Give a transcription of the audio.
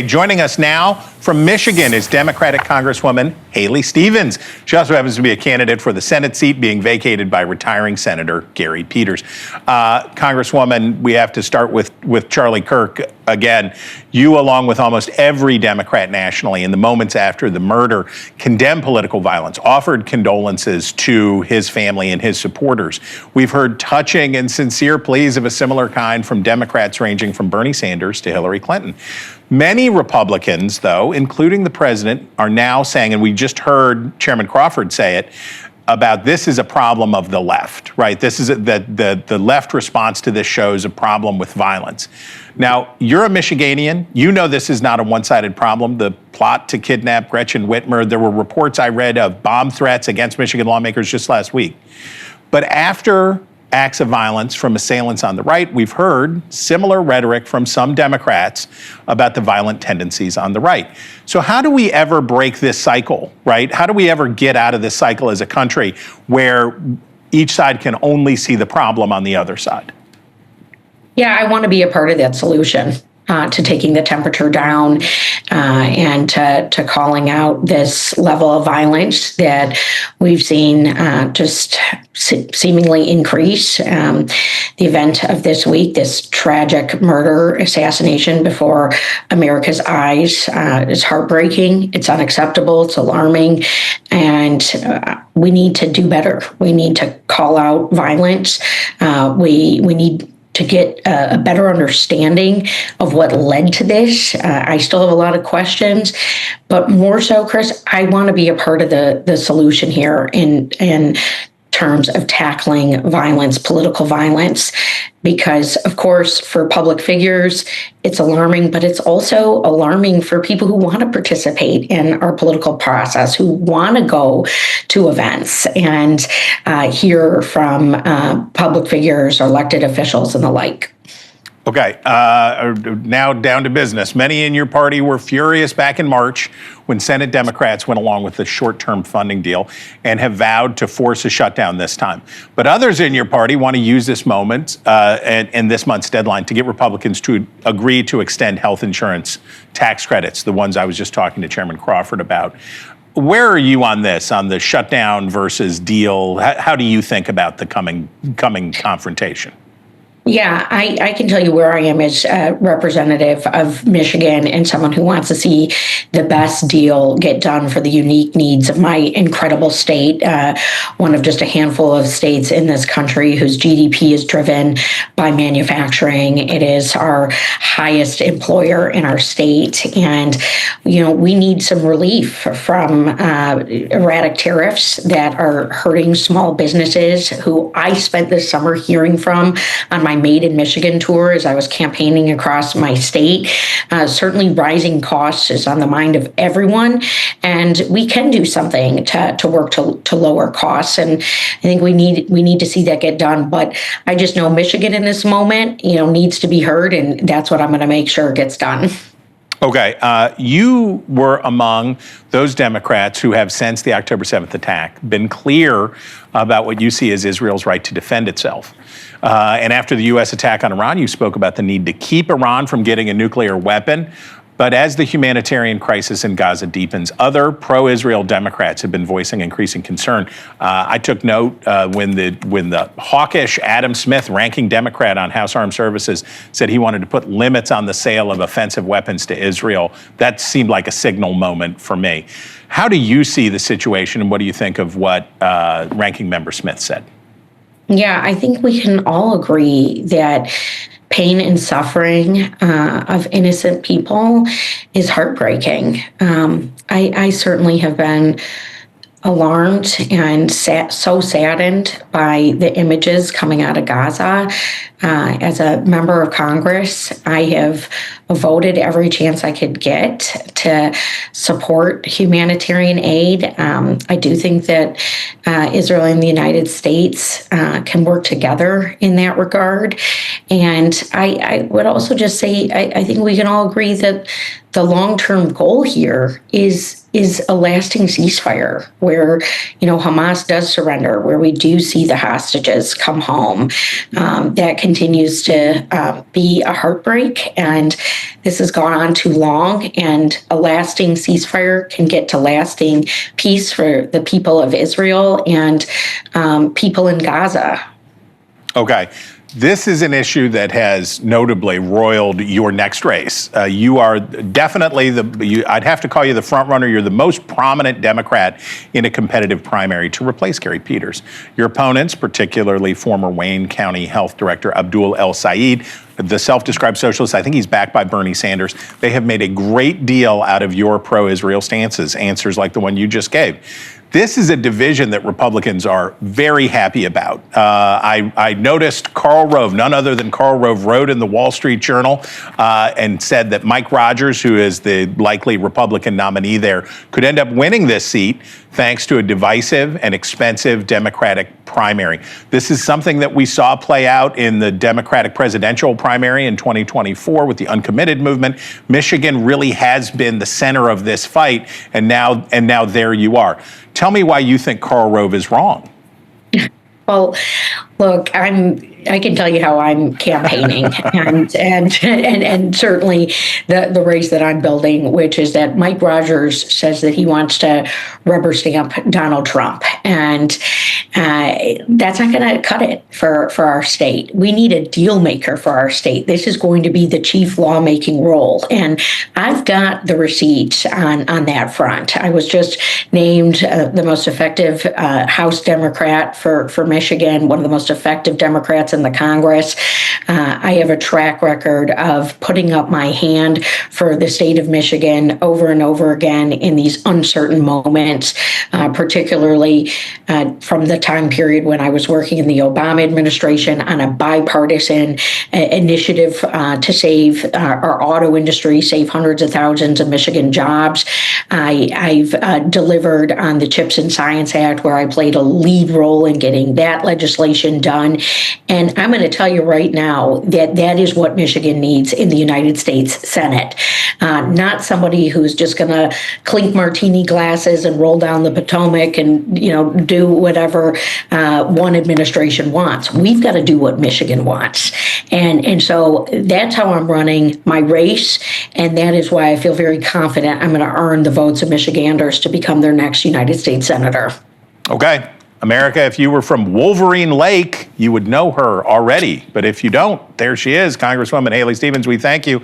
Joining us now from Michigan is Democratic Congresswoman Haley Stevens. She also happens to be a candidate for the Senate seat being vacated by retiring Senator Gary Peters. Congresswoman, we have to start with Charlie Kirk again. You, along with almost every Democrat nationally, in the moments after the murder, condemned political violence, offered condolences to his family and his supporters. We've heard touching and sincere pleas of a similar kind from Democrats ranging from Bernie Sanders to Hillary Clinton. Many Republicans, though, including the president, are now saying, and we just heard Chairman Crawford say it, about this is a problem of the left, right? This is the left response to this shows a problem with violence. Now, you're a Michiganian. You know this is not a one-sided problem. The plot to kidnap Gretchen Whitmer, there were reports I read of bomb threats against Michigan lawmakers just last week. But after acts of violence from assailants on the right, we've heard similar rhetoric from some Democrats about the violent tendencies on the right. So how do we ever break this cycle, right? How do we ever get out of this cycle as a country where each side can only see the problem on the other side? Yeah, I want to be a part of that solution. To taking the temperature down and to calling out this level of violence that we've seen just seemingly increase. The event of this week, this tragic murder, assassination before America's eyes, is heartbreaking. It's unacceptable. It's alarming. And we need to do better. We need to call out violence. We need to get a better understanding of what led to this. I still have a lot of questions, but more so, Chris, I want to be a part of the solution here in terms of tackling violence, political violence, because, of course, for public figures, it's alarming, but it's also alarming for people who want to participate in our political process, who want to go to events and hear from public figures or elected officials and the like. Okay, now down to business. Many in your party were furious back in March when Senate Democrats went along with the short-term funding deal and have vowed to force a shutdown this time. But others in your party want to use this moment and this month's deadline to get Republicans to agree to extend health insurance tax credits, the ones I was just talking to Chairman Crawford about. Where are you on this, on the shutdown versus deal? How do you think about the coming confrontation? Yeah, I can tell you where I am as a representative of Michigan and someone who wants to see the best deal get done for the unique needs of my incredible state, one of just a handful of states in this country whose GDP is driven by manufacturing. It is our highest employer in our state. And, we need some relief from erratic tariffs that are hurting small businesses who I spent this summer hearing from on my Made in Michigan tour as I was campaigning across my state. Certainly rising costs is on the mind of everyone, and we can do something to work to lower costs. And I think we need to see that get done. But I just know Michigan in this moment, needs to be heard, and that's what I'm going to make sure gets done. Okay, you were among those Democrats who have, since the October 7th attack, been clear about what you see as Israel's right to defend itself. And after the U.S. attack on Iran, you spoke about the need to keep Iran from getting a nuclear weapon. But as the humanitarian crisis in Gaza deepens, other pro-Israel Democrats have been voicing increasing concern. I took note when the hawkish Adam Smith, ranking Democrat on House Armed Services, said he wanted to put limits on the sale of offensive weapons to Israel. That seemed like a signal moment for me. How do you see the situation, and what do you think of what Ranking Member Smith said? Yeah, I think we can all agree that pain and suffering of innocent people is heartbreaking. I certainly have been alarmed and so saddened by the images coming out of Gaza. As a member of Congress, I have voted every chance I could get to support humanitarian aid. I do think that Israel and the United States can work together in that regard. And I would also just say, I think we can all agree that the long-term goal here is is a lasting ceasefire where, Hamas does surrender, where we do see the hostages come home. That continues to be a heartbreak, and this has gone on too long, and a lasting ceasefire can get to lasting peace for the people of Israel and people in Gaza. Okay. This is an issue that has notably roiled your next race. You are definitely I'd have to call you the front runner. You're the most prominent Democrat in a competitive primary to replace Gary Peters. Your opponents, particularly former Wayne County Health Director Abdul El Sayed, the self-described socialist, I think he's backed by Bernie Sanders. They have made a great deal out of your pro-Israel stances, answers like the one you just gave. This is a division that Republicans are very happy about. I noticed Karl Rove, none other than Karl Rove, wrote in the Wall Street Journal and said that Mike Rogers, who is the likely Republican nominee there, could end up winning this seat thanks to a divisive and expensive Democratic primary. This is something that we saw play out in the Democratic presidential primary in 2024 with the uncommitted movement. Michigan really has been the center of this fight, and now there you are. Tell me why you think Karl Rove is wrong. Well, look, I can tell you how I'm campaigning, and certainly the race that I'm building, which is that Mike Rogers says that he wants to rubber stamp Donald Trump, and that's not going to cut it for our state. We need a deal maker for our state. This is going to be the chief lawmaking role, and I've got the receipts on that front. I was just named the most effective House Democrat for Michigan, one of the most effective Democrats in the Congress. I have a track record of putting up my hand for the state of Michigan over and over again in these uncertain moments, particularly from the time period when I was working in the Obama administration on a bipartisan initiative to save our auto industry, save hundreds of thousands of Michigan jobs. I've delivered on the CHIPS and Science Act, where I played a lead role in getting that legislation done. And I'm going to tell you right now that is what Michigan needs in the United States Senate. Not somebody who's just going to clink martini glasses and roll down the Potomac and, do whatever one administration wants. We've got to do what Michigan wants. And so that's how I'm running my race. And that is why I feel very confident I'm going to earn the votes of Michiganders to become their next United States Senator. Okay. America, if you were from Wolverine Lake, you would know her already. But if you don't, there she is, Congresswoman Haley Stevens. We thank you.